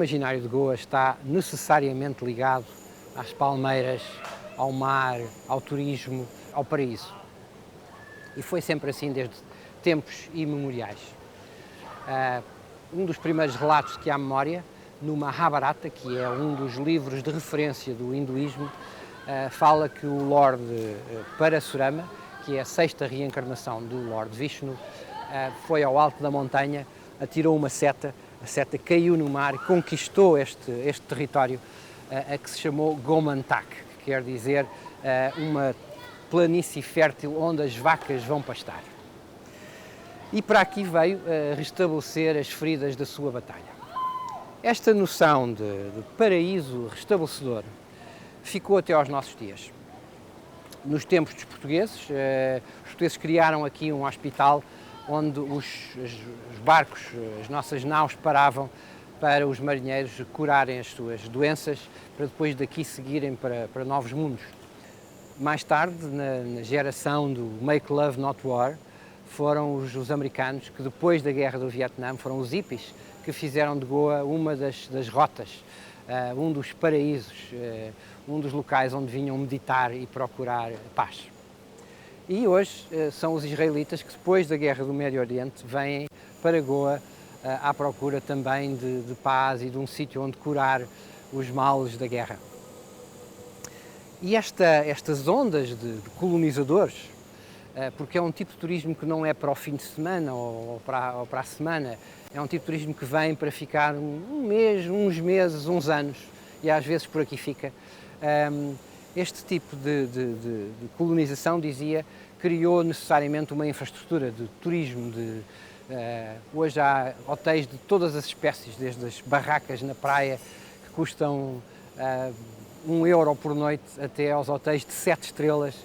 imaginário de Goa está necessariamente ligado às palmeiras, ao mar, ao turismo, ao paraíso. E foi sempre assim desde tempos imemoriais. Um dos primeiros relatos que há memória, no Mahabharata, que é um dos livros de referência do hinduísmo, fala que o Lord Parasurama, que é a sexta reencarnação do Lord Vishnu, foi ao alto da montanha, atirou uma seta, a seta caiu no mar e conquistou este território, a que se chamou Gomantak, que quer dizer uma planície fértil onde as vacas vão pastar. E para aqui veio restabelecer as feridas da sua batalha. Esta noção de paraíso restabelecedor ficou até aos nossos dias. Nos tempos dos portugueses, os portugueses criaram aqui um hospital onde os barcos, as nossas naus paravam para os marinheiros curarem as suas doenças, para depois daqui seguirem para novos mundos. Mais tarde, na geração do Make Love Not War, foram os americanos que, depois da Guerra do Vietnã, foram os hippies que fizeram de Goa uma das rotas, um dos paraísos, um dos locais onde vinham meditar e procurar paz. E hoje são os israelitas que, depois da Guerra do Médio Oriente, vêm para Goa à procura também de paz e de um sítio onde curar os males da guerra. E estas ondas de colonizadores, porque é um tipo de turismo que não é para o fim de semana ou para a semana, é um tipo de turismo que vem para ficar um mês, uns meses, uns anos, e às vezes por aqui fica. Este tipo de colonização, dizia, criou necessariamente uma infraestrutura de turismo. Hoje há hotéis de todas as espécies, desde as barracas na praia, que custam €1 por noite, até aos hotéis de 7 estrelas,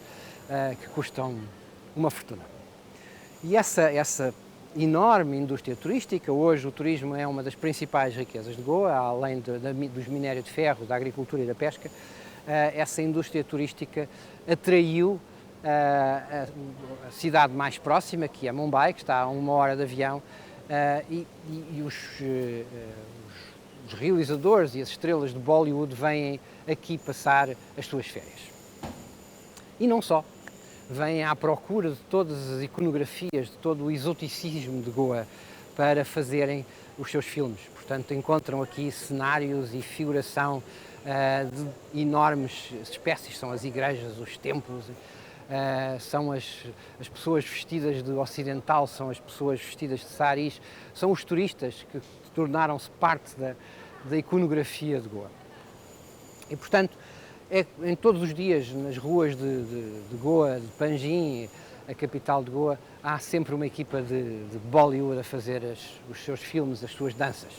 que custam uma fortuna. E essa enorme indústria turística, hoje o turismo é uma das principais riquezas de Goa, além dos minérios de ferro, da agricultura e da pesca. Essa indústria turística atraiu a cidade mais próxima, que é Mumbai, que está a 1 hora de avião, e os realizadores e as estrelas de Bollywood vêm aqui passar as suas férias. E não só. Vêm à procura de todas as iconografias, de todo o exoticismo de Goa para fazerem os seus filmes. Portanto, encontram aqui cenários e figuração de enormes espécies, são as igrejas, os templos, são as pessoas vestidas de ocidental, são as pessoas vestidas de saris, são os turistas que tornaram-se parte da iconografia de Goa. E, portanto, em todos os dias, nas ruas de Goa, de Panjim, a capital de Goa, há sempre uma equipa de Bollywood a fazer os seus filmes, as suas danças.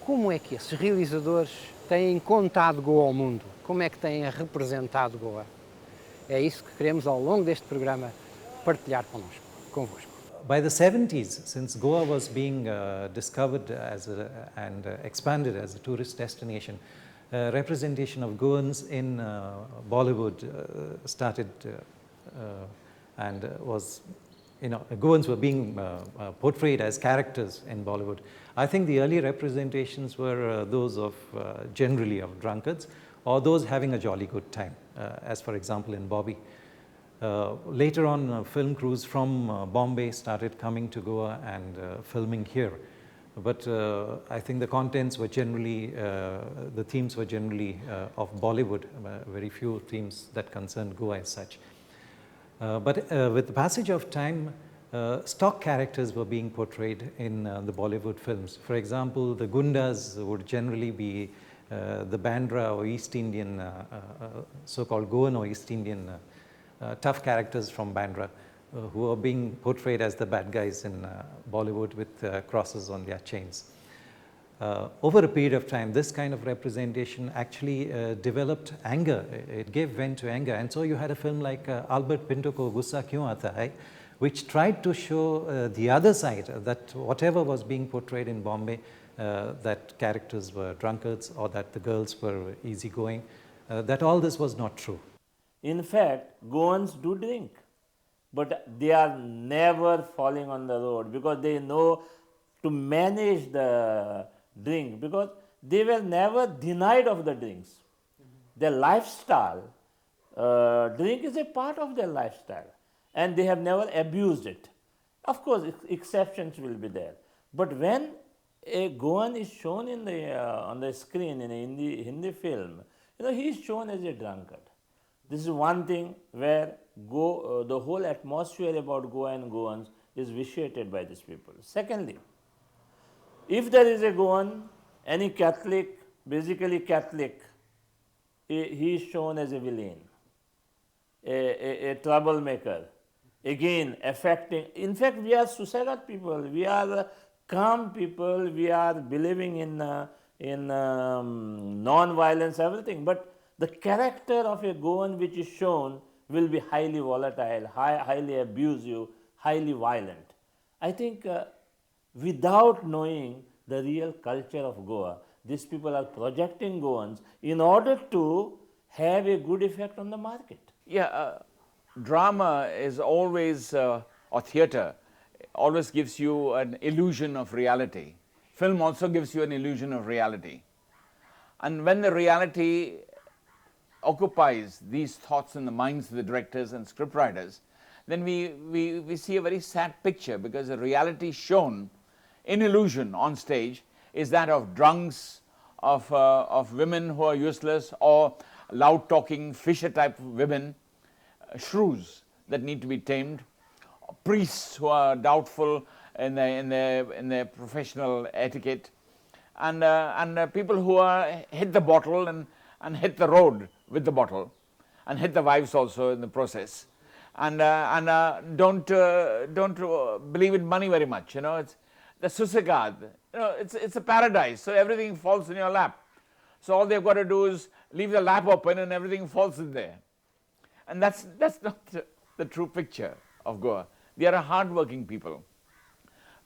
Como é que esses realizadores têm contado Goa ao mundo? Como é que têm representado Goa? É isso que queremos, ao longo deste programa, partilhar convosco. By the 70s, since Goa was being discovered and expanded as a tourist destination, representation of Goans in Bollywood started and was, Goans were being portrayed as characters in Bollywood. I think the early representations were those of generally of drunkards or those having a jolly good time, as for example in Bobby. Later on, film crews from Bombay started coming to Goa and filming here. But I think the contents were generally, the themes were generally of Bollywood, very few themes that concerned Goa as such. But with the passage of time, stock characters were being portrayed in the Bollywood films. For example, the Gundas would generally be the Bandra or East Indian, so-called Goan or East Indian tough characters from Bandra, who are being portrayed as the bad guys in Bollywood with crosses on their chains. Over a period of time, this kind of representation actually developed anger. It gave vent to anger. And so you had a film like Albert Pinto Ko Gussa Kyun Aata Hai, which tried to show the other side, that whatever was being portrayed in Bombay, that characters were drunkards or that the girls were easygoing, that all this was not true. In fact, Goans do drink, but they are never falling on the road because they know to manage the drink because they were never denied of the drinks. Their lifestyle, drink is a part of their lifestyle, and they have never abused it. Of course, exceptions will be there. But when a Goan is shown in the, on the screen in a Hindi film, he is shown as a drunkard. This is one thing where the whole atmosphere about Goa and Goans is vitiated by these people. Secondly, if there is a Goan, any Catholic, basically Catholic, he is shown as a villain, a troublemaker, again affecting. In fact, we are Susagat people, we are calm people, we are believing in non-violence, everything. But the character of a Goan which is shown will be highly volatile, highly abusive, highly violent. I think without knowing the real culture of Goa, these people are projecting Goans in order to have a good effect on the market. Yeah, drama is always, or theatre, always gives you an illusion of reality. Film also gives you an illusion of reality. And when the reality occupies these thoughts in the minds of the directors and scriptwriters, then we see a very sad picture, because the reality shown in illusion on stage is that of drunks, of women who are useless, or loud-talking fisher-type women, shrews that need to be tamed, priests who are doubtful in their professional etiquette, and people who hit the bottle and hit the road with the bottle, and hit the wives also in the process, and don't believe in money very much. It's the susagad. It's a paradise. So everything falls in your lap. So all they've got to do is leave the lap open, and everything falls in there. And that's not the true picture of Goa. They are a hard-working people.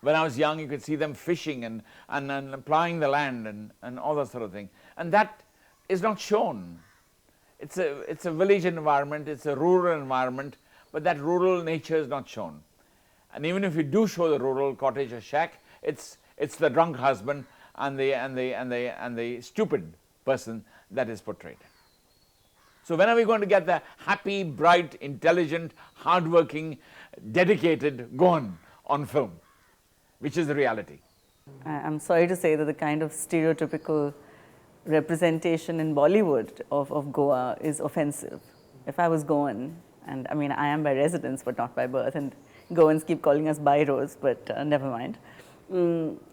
When I was young, you could see them fishing and ploughing the land and all that sort of thing. And that is not shown. It's a village environment, it's a rural environment, but that rural nature is not shown. And even if you do show the rural cottage or shack, it's the drunk husband and the stupid person that is portrayed. So when are we going to get the happy, bright, intelligent, hardworking, dedicated Goan on film, which is the reality? I'm sorry to say that the kind of stereotypical representation in Bollywood of Goa is offensive. If I was Goan, and I mean I am by residence but not by birth, and Goans keep calling us Bairos, but never mind.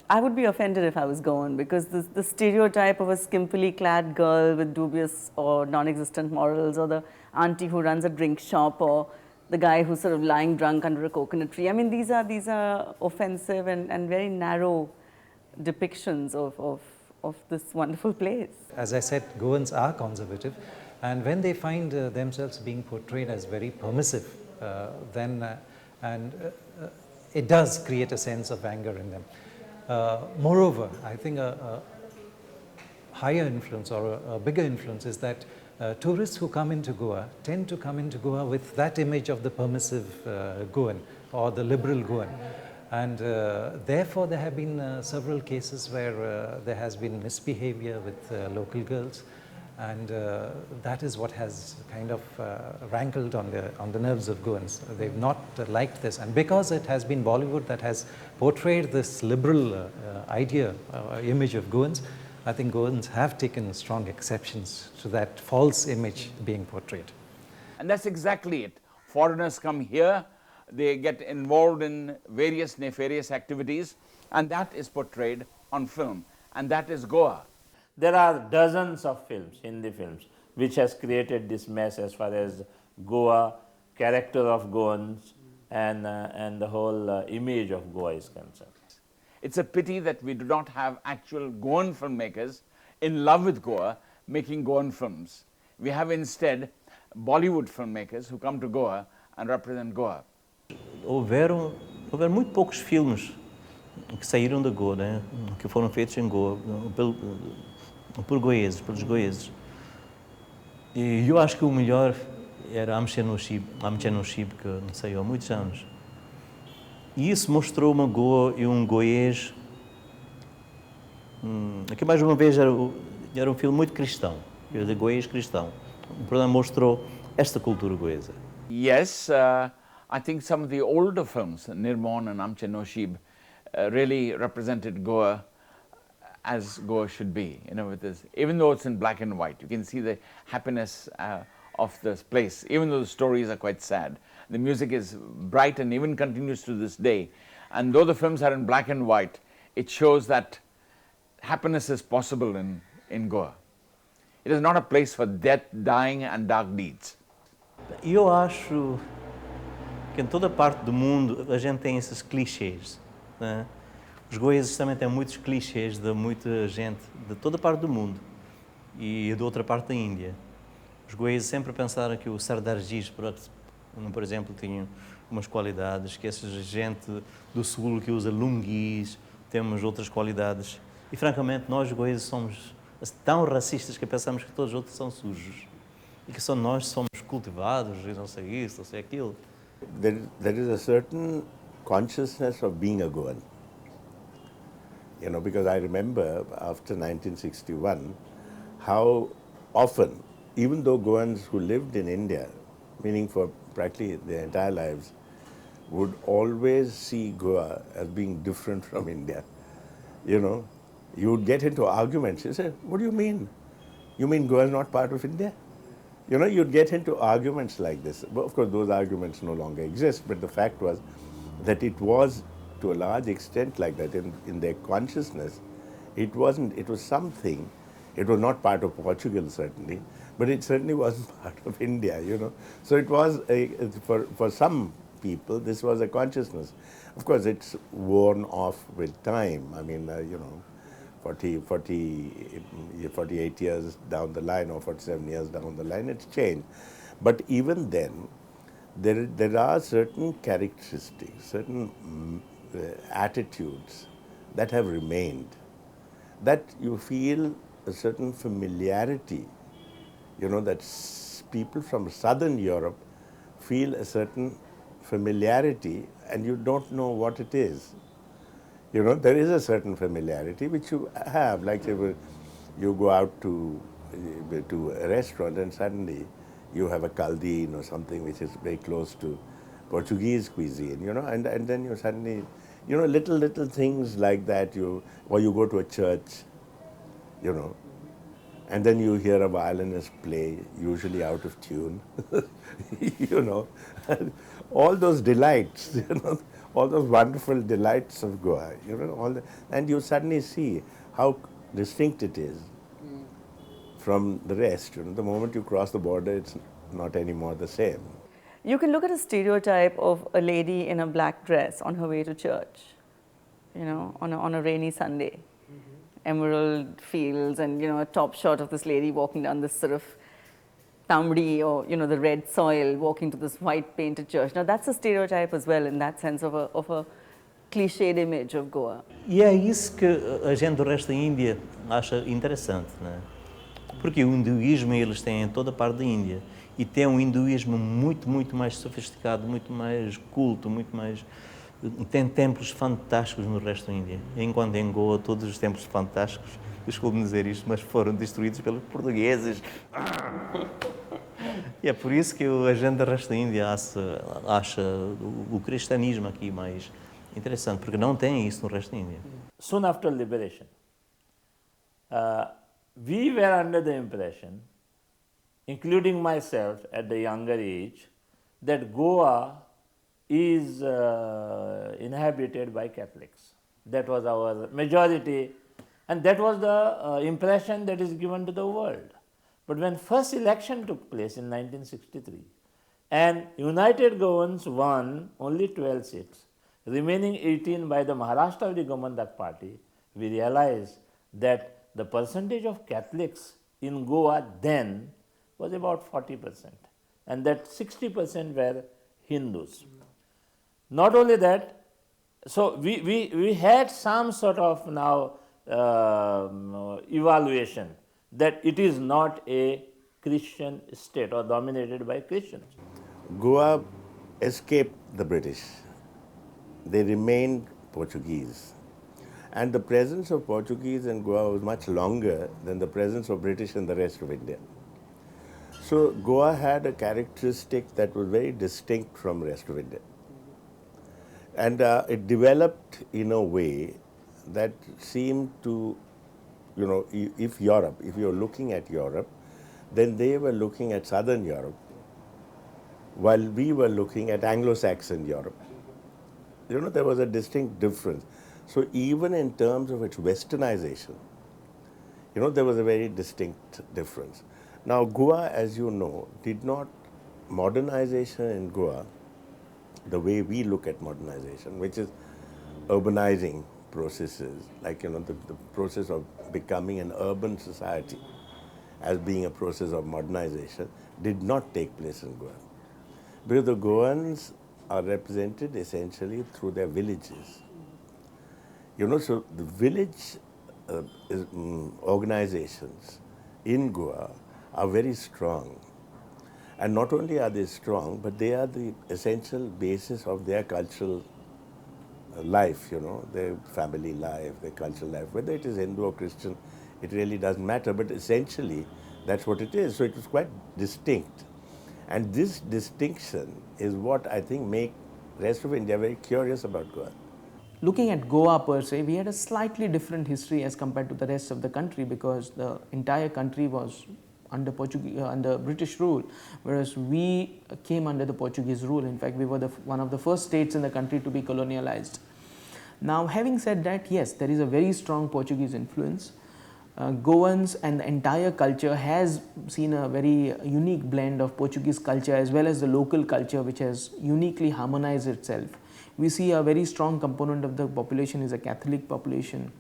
I would be offended if I was Goan, because the stereotype of a skimpily clad girl with dubious or non-existent morals, or the auntie who runs a drink shop, or the guy who's sort of lying drunk under a coconut tree. I mean, these are offensive and very narrow depictions of this wonderful place. As I said, Goans are conservative, and when they find themselves being portrayed as very permissive, it does create a sense of anger in them. Moreover, I think a higher influence or a bigger influence is that tourists who come into Goa tend to come into Goa with that image of the permissive Goan or the liberal Goan. And therefore, there have been several cases where there has been misbehavior with local girls, and that is what has kind of rankled on the nerves of Goans. They've not liked this, and because it has been Bollywood that has portrayed this liberal image of Goans, I think Goans have taken strong exceptions to that false image being portrayed. And that's exactly it. Foreigners come here, they get involved in various nefarious activities, and that is portrayed on film, and that is Goa. There are dozens of films, Hindi films, which has created this mess as far as Goa, character of Goans, and the whole image of Goa is concerned. It's a pity that we do not have actual Goan filmmakers in love with Goa making Goan films. We have instead Bollywood filmmakers who come to Goa and represent Goa. Houveram muito poucos filmes que saíram da Goa, né? Que foram feitos em Goa por goeses, pelos goeses. E eu acho que o melhor era A Mexer no Chip, que saiu há muitos anos. E isso mostrou uma Goa e um goês Aqui mais uma vez era um filme muito cristão, de goiês cristão. O programa mostrou esta cultura goesa. Yes, I think some of the older films, Nirmon and Amche Noshib, really represented Goa as Goa should be. You know, with this, even though it's in black and white, you can see the happiness of this place, even though the stories are quite sad. The music is bright and even continues to this day. And though the films are in black and white, it shows that happiness is possible in Goa. It is not a place for death, dying and dark deeds. E eu acho que em toda parte do mundo a gente tem esses clichês, né? Os goeses também têm muitos clichês de muita gente de toda parte do mundo e de outra parte da Índia. Os goeses sempre pensaram que o sardarjis, por exemplo, tinha umas qualidades, que essa gente do sul que usa lunguis, temos outras qualidades. E francamente, nós goeses somos tão racistas que pensamos que todos os outros são sujos. E que só nós somos cultivados e não sei isso, não sei aquilo. There is a certain consciousness of being a Goan. You know, because I remember after 1961 how often, even though Goans who lived in India, meaning for practically their entire lives, would always see Goa as being different from India. You know, you would get into arguments. You say, what do you mean? You mean Goa is not part of India? You know, you'd get into arguments like this. Well, of course, those arguments no longer exist, but the fact was that it was to a large extent like that in their consciousness. It was something, it was not part of Portugal certainly, but it certainly wasn't part of India, you know. So it was, for some people, this was a consciousness. Of course, it's worn off with time. I mean, you know, 48 years down the line or 47 years down the line, it's changed. But even then, there are certain characteristics, certain attitudes that have remained, that you feel a certain familiarity, you know, that people from southern Europe feel a certain familiarity and you don't know what it is. You know, there is a certain familiarity which you have, like you go out to a restaurant and suddenly you have a caldine or something which is very close to Portuguese cuisine, you know, and then you suddenly, you know, little things like that, or you go to a church, you know, and then you hear a violinist play, usually out of tune, you know, all those delights, you know, all those wonderful delights of Goa, you know, and you suddenly see how distinct it is from the rest. You know, the moment you cross the border, it's not anymore the same. You can look at a stereotype of a lady in a black dress on her way to church, you know, on a rainy Sunday. Emerald fields and, you know, a top shot of this lady walking down this sort of tamdi or, you know, the red soil, walking to this white painted church. Now that's a stereotype as well in that sense of a cliched image of Goa. E é isso que a gente do resto da Índia acha interessante, né? Porque o hinduísmo eles têm em toda a parte da Índia e tem um hinduísmo muito mais sofisticado, muito mais culto, muito mais... Tem templos fantásticos no resto da Índia, enquanto em Goa todos os templos fantásticos, desculpe-me dizer isto, mas foram destruídos pelos portugueses. E é por isso que a gente do resto da Índia acha o cristianismo aqui mais interessante, porque não tem isso no resto da Índia. Soon after liberation, we were under the impression, including myself at the younger age, that Goa is inhabited by Catholics. That was our majority, and that was the impression that is given to the world. But when first election took place in 1963, and United Goans won only 12 seats, remaining 18 by the Maharashtra Gomandak party, we realized that the percentage of Catholics in Goa then was about 40%, and that 60% were Hindus. Not only that, so we had some sort of now evaluation that it is not a Christian state or dominated by Christians. Goa escaped the British. They remained Portuguese. And the presence of Portuguese in Goa was much longer than the presence of British in the rest of India. So Goa had a characteristic that was very distinct from the rest of India. And it developed in a way that seemed to, if you're looking at Europe, then they were looking at Southern Europe, while we were looking at Anglo-Saxon Europe. There was a distinct difference. So even in terms of its westernization, there was a very distinct difference. Now, Goa, as you know, did not, modernization in Goa, the way we look at modernization, which is urbanizing processes, like, the process of becoming an urban society as being a process of modernization, did not take place in Goa. Because the Goans are represented essentially through their villages. So the village organizations in Goa are very strong. And not only are they strong, but they are the essential basis of their cultural life, their family life, their cultural life. Whether it is Hindu or Christian, it really doesn't matter, but essentially that's what it is. So it was quite distinct. And this distinction is what I think make rest of India very curious about Goa. Looking at Goa per se, we had a slightly different history as compared to the rest of the country, because the entire country was under British rule, whereas we came under the Portuguese rule. In fact, we were one of the first states in the country to be colonialized. Now, having said that, yes, there is a very strong Portuguese influence. Goans and the entire culture has seen a very unique blend of Portuguese culture as well as the local culture, which has uniquely harmonized itself. We see a very strong component of the population is a Catholic population,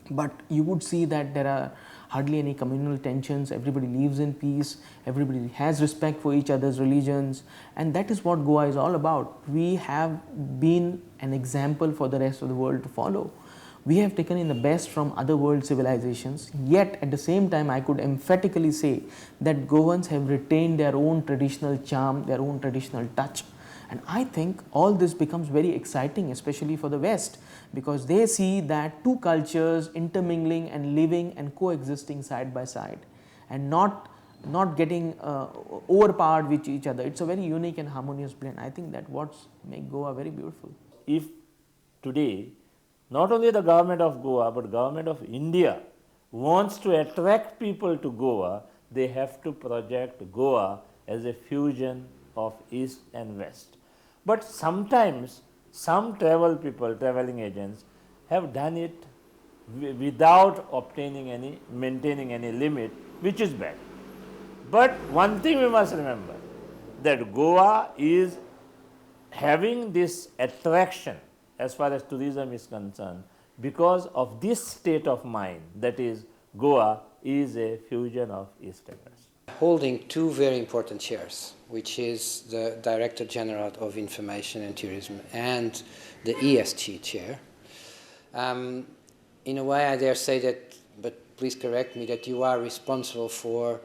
but you would see that there are hardly any communal tensions. Everybody lives in peace, everybody has respect for each other's religions, and that is what Goa is all about. We have been an example for the rest of the world to follow. We have taken in the best from other world civilizations, yet at the same time I could emphatically say that Goans have retained their own traditional charm, their own traditional touch. And I think all this becomes very exciting, especially for the West, because they see that two cultures intermingling and living and coexisting side by side and not getting overpowered with each other. It's a very unique and harmonious blend. I think that what makes Goa very beautiful. If today not only the government of Goa but government of India wants to attract people to Goa, they have to project Goa as a fusion of East and West. But sometimes some traveling agents have done it without maintaining any limit, which is bad. But one thing we must remember, that Goa is having this attraction as far as tourism is concerned because of this state of mind, that is, Goa is a fusion of East and West. Holding two very important chairs, which is the Director General of Information and Tourism and the ESG chair. In a way, I dare say that, but please correct me, that you are responsible for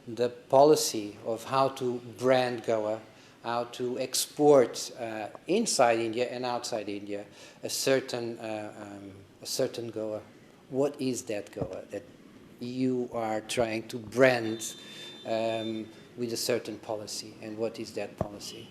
the policy of how to brand Goa, how to export inside India and outside India a certain Goa. What is that Goa that you are trying to brand with a certain policy, and what is that policy?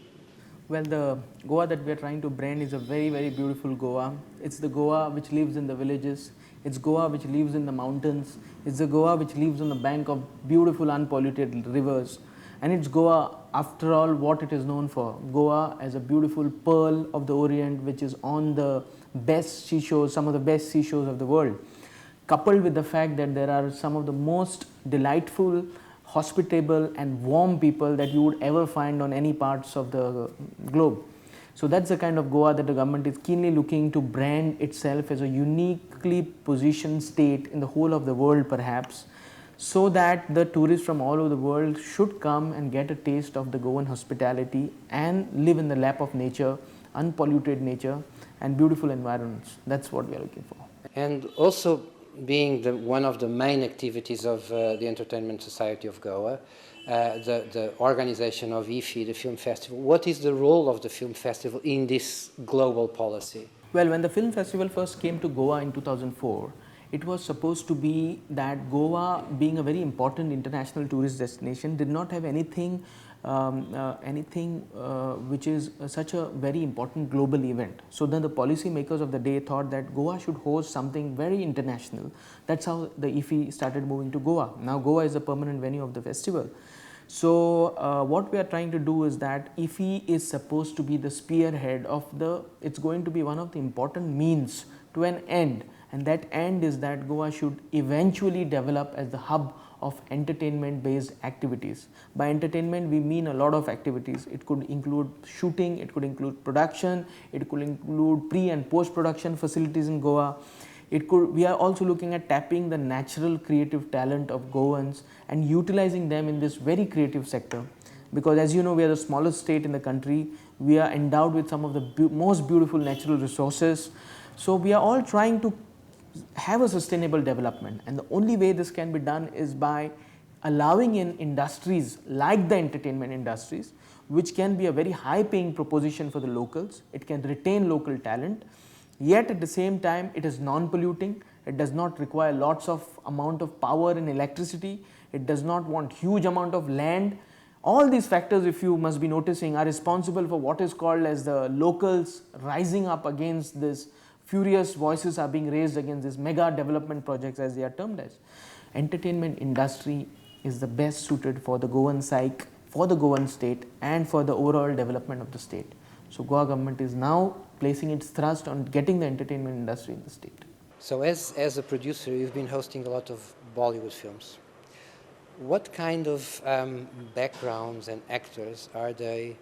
Well, the Goa that we are trying to brand is a very, very beautiful Goa. It's the Goa which lives in the villages. It's Goa which lives in the mountains. It's the Goa which lives on the bank of beautiful unpolluted rivers. And it's Goa, after all, what it is known for. Goa as a beautiful pearl of the Orient, which is on the best seashores, some of the best seashores of the world, coupled with the fact that there are some of the most delightful, hospitable and warm people that you would ever find on any parts of the globe. So that's the kind of Goa that the government is keenly looking to brand itself as a uniquely positioned state in the whole of the world, perhaps, so that the tourists from all over the world should come and get a taste of the Goan hospitality and live in the lap of nature, unpolluted nature and beautiful environments. That's what we are looking for. And also, being one of the main activities of the Entertainment Society of Goa, the organization of IFI, the film festival, what is the role of the film festival in this global policy? Well, when the film festival first came to Goa in 2004, it was supposed to be that Goa, being a very important international tourist destination, did not have anything which is such a very important global event. So then the policy makers of the day thought that Goa should host something very international. That's how the IFFI started moving to Goa. Now Goa is the permanent venue of the festival. So what we are trying to do is that IFFI is supposed to be the spearhead of it's going to be one of the important means to an end, and that end is that Goa should eventually develop as the hub of entertainment based activities. By entertainment we mean a lot of activities. It could include shooting, it could include production, it could include pre and post production facilities in Goa. We are also looking at tapping the natural creative talent of Goans and utilizing them in this very creative sector, because as you know, we are the smallest state in the country. We are endowed with some of the most beautiful natural resources. So we are all trying to have a sustainable development, and the only way this can be done is by allowing in industries like the entertainment industries, which can be a very high paying proposition for the locals. It can retain local talent, yet at the same time it is non-polluting. It does not require lots of amount of power and electricity. It does not want huge amount of land. All these factors, if you must be noticing, are responsible for what is called as the locals rising up against this. Furious voices are being raised against these mega development projects, as they are termed as. Entertainment industry is the best suited for the Goan psyche, for the Goan state, and for the overall development of the state. So Goa government is now placing its thrust on getting the entertainment industry in the state. So as a producer, you've been hosting a lot of Bollywood films. What kind of backgrounds and actors are they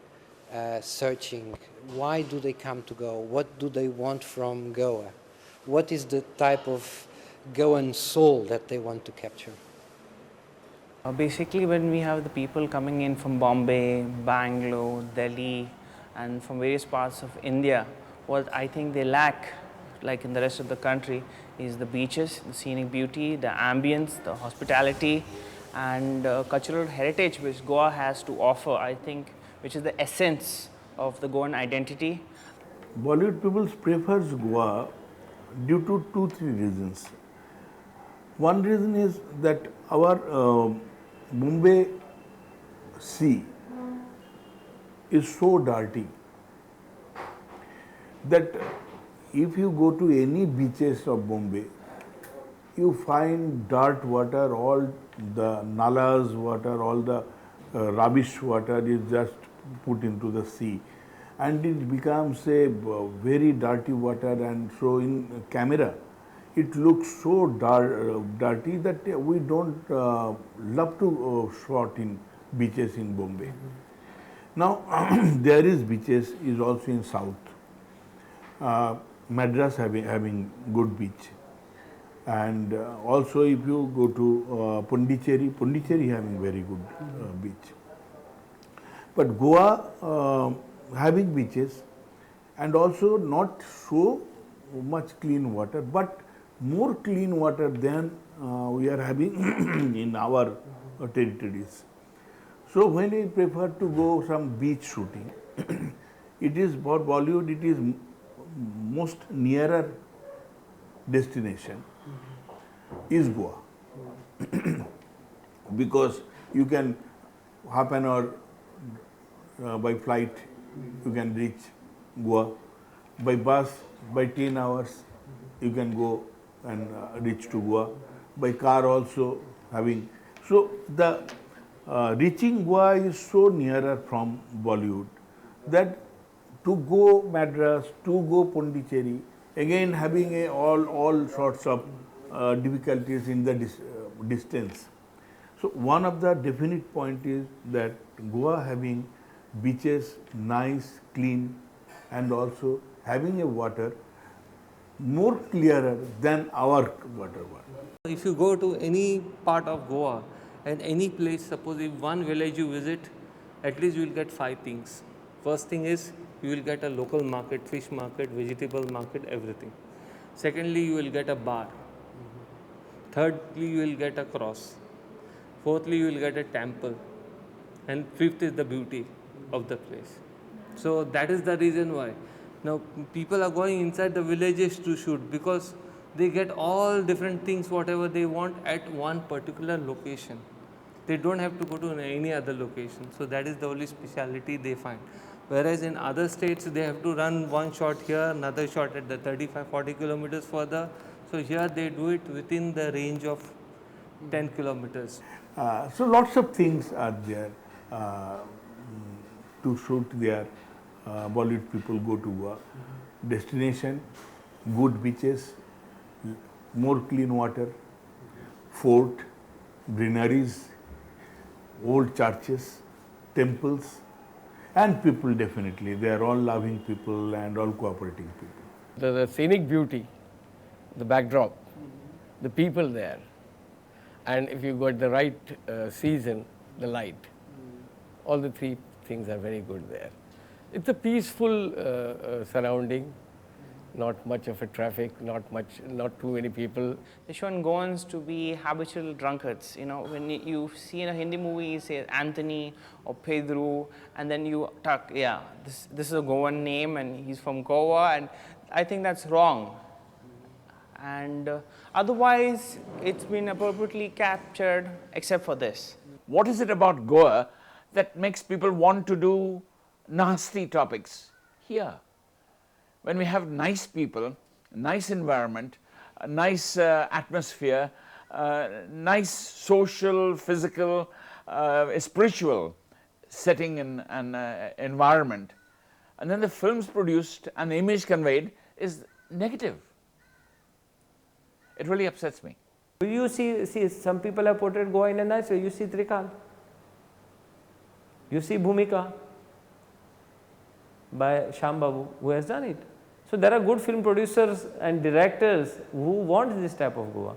searching? Why do they come to Goa? What do they want from Goa? What is the type of Goan soul that they want to capture? Basically, when we have the people coming in from Bombay, Bangalore, Delhi, and from various parts of India, what I think they lack, like in the rest of the country, is the beaches, the scenic beauty, the ambience, the hospitality, and cultural heritage which Goa has to offer, I think, which is the essence of the Goan identity. Bollywood people prefers Goa due to 2-3 reasons. One reason is that our Mumbai sea is so dirty that if you go to any beaches of Bombay, you find dirt water, all the nalas water, all the rubbish water is just put into the sea, and it becomes a very dirty water, and so in camera it looks so dirty that we don't love to shot in beaches in Bombay. Now there is beaches is also in south. Madras having good beach, and also if you go to Pondicherry having very good beach. But Goa having beaches and also not so much clean water, but more clean water than we are having in our territories. So when we prefer to go some beach shooting, it is for Bollywood, it is most nearer destination is Goa. Because you can half an hour by flight you can reach Goa, by bus by 10 hours you can go and reach to Goa, by car also having. So the reaching Goa is so nearer from Bollywood that to go Madras, to go Pondicherry, again having all sorts of difficulties in the distance. So one of the definite point is that Goa having beaches nice, clean, and also having a water more clearer than our water. If you go to any part of Goa and any place, suppose if one village you visit, at least you will get 5 things. First thing is you will get a local market, fish market, vegetable market, everything. Secondly, you will get a bar. Thirdly, you will get a cross. Fourthly, you will get a temple. And fifth is the beauty of the place. So that is the reason why Now people are going inside the villages to shoot because they get all different things whatever they want at one particular location. They don't have to go to any other location. So that is the only speciality they find. Whereas in other states they have to run one shot here, another shot at the 35-40 kilometers further. So here they do it within the range of 10 kilometers. So lots of things are there to shoot there. Bollywood people go to Goa. Destination, good beaches, more clean water, fort, greeneries, old churches, temples, and people definitely. They are all loving people and all cooperating people. The scenic beauty, the backdrop, the people there, and if you got the right season, the light, all the three things are very good there. It's a peaceful surrounding, not much of a traffic, not too many people. They shown Goans to be habitual drunkards. You know, when you see in a Hindi movie, you say Anthony or Pedro, and then you talk, yeah, this is a Goan name and he's from Goa, and I think that's wrong. And otherwise, it's been appropriately captured, except for this. What is it about Goa that makes people want to do nasty topics here? When we have nice people, nice environment, a nice atmosphere, nice social, physical, spiritual setting and environment, and then the films produced and the image conveyed is negative. It really upsets me. You see some people have portrayed Goa in a nice way. You see Trikal, you see Bhumika by Shyam Babu, who has done it. So there are good film producers and directors who want this type of Goa.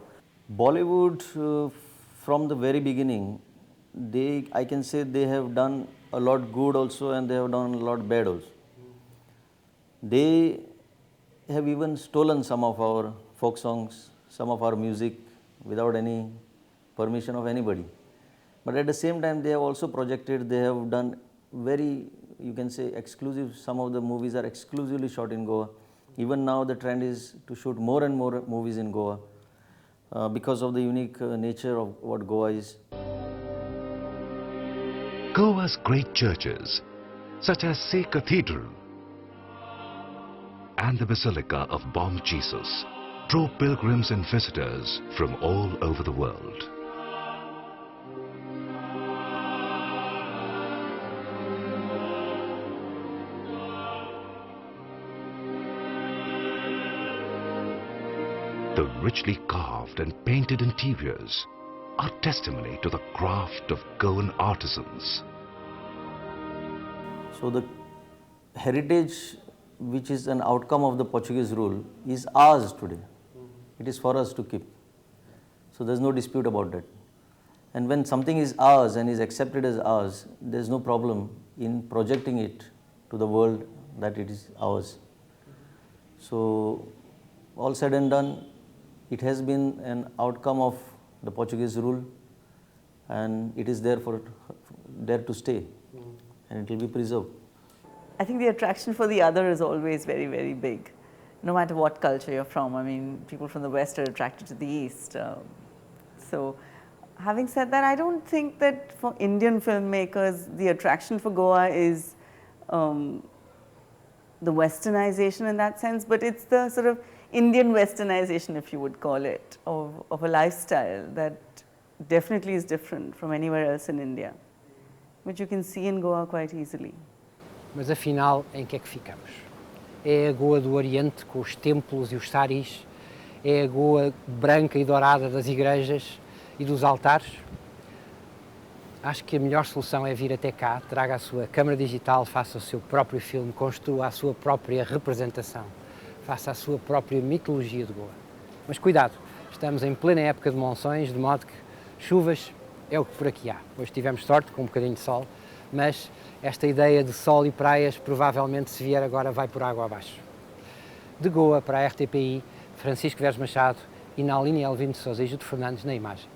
Bollywood, from the very beginning, I can say they have done a lot good also, and they have done a lot bad also. They have even stolen some of our folk songs, some of our music without any permission of anybody. But at the same time, they have also projected, they have done very, you can say, exclusive. Some of the movies are exclusively shot in Goa. Even now the trend is to shoot more and more movies in Goa because of the unique nature of what Goa is. Goa's great churches, such as Say Cathedral and the Basilica of Bom Jesus, draw pilgrims and visitors from all over the world. The richly carved and painted interiors are testimony to the craft of Goan artisans. So the heritage, which is an outcome of the Portuguese rule, is ours today. It is for us to keep. So there is no dispute about that. And when something is ours and is accepted as ours, there is no problem in projecting it to the world that it is ours. So all said and done, it has been an outcome of the Portuguese rule, and it is there to stay, and it will be preserved. I think the attraction for the other is always very, very big, no matter what culture you're from. I mean, people from the West are attracted to the East. So having said that, I don't think that for Indian filmmakers, the attraction for Goa is the westernization in that sense, but it's the sort of Indian westernization, if you would call it, of a lifestyle that definitely is different from anywhere else in India, which you can see in Goa quite easily. Mas afinal, em que é que ficamos? É a Goa do Oriente, com os templos e os saris? É a Goa branca e dourada das igrejas e dos altares? Acho que a melhor solução é vir até cá, traga a sua câmara digital, faça o seu próprio filme, construa a sua própria representação, faça a sua própria mitologia de Goa. Mas cuidado, estamos em plena época de monções, de modo que chuvas é o que por aqui há. Hoje tivemos sorte com um bocadinho de sol, mas esta ideia de sol e praias provavelmente, se vier agora, vai por água abaixo. De Goa para a RTPi, Francisco Veres Machado e na linha Elvino de Sousa e Judo Fernandes na imagem.